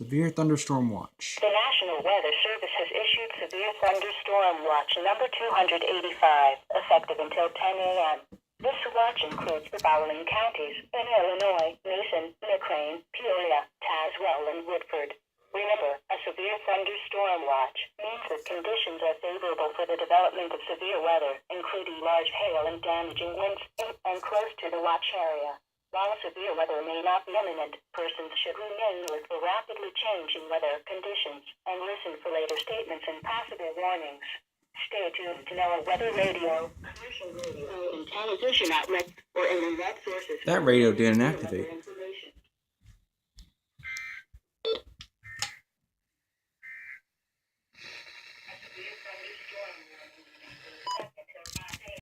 Severe Thunderstorm Watch. The National Weather Service has issued Severe Thunderstorm Watch number 285, effective until 10 a.m. This watch includes the following counties in Illinois: Mason, McLean, Peoria, Tazewell, and Woodford. Remember, a severe thunderstorm watch means that conditions are favorable for the development of severe weather, including large hail and damaging winds in and close to the watch area. While severe weather may not be imminent, persons should remain alert for rapidly changing weather conditions and listen for later statements and possible warnings. Stay tuned to NOAA Weather Radio, commercial radio, and television outlets or internet sources. That radio didn't activate. A severe thunderstorm warning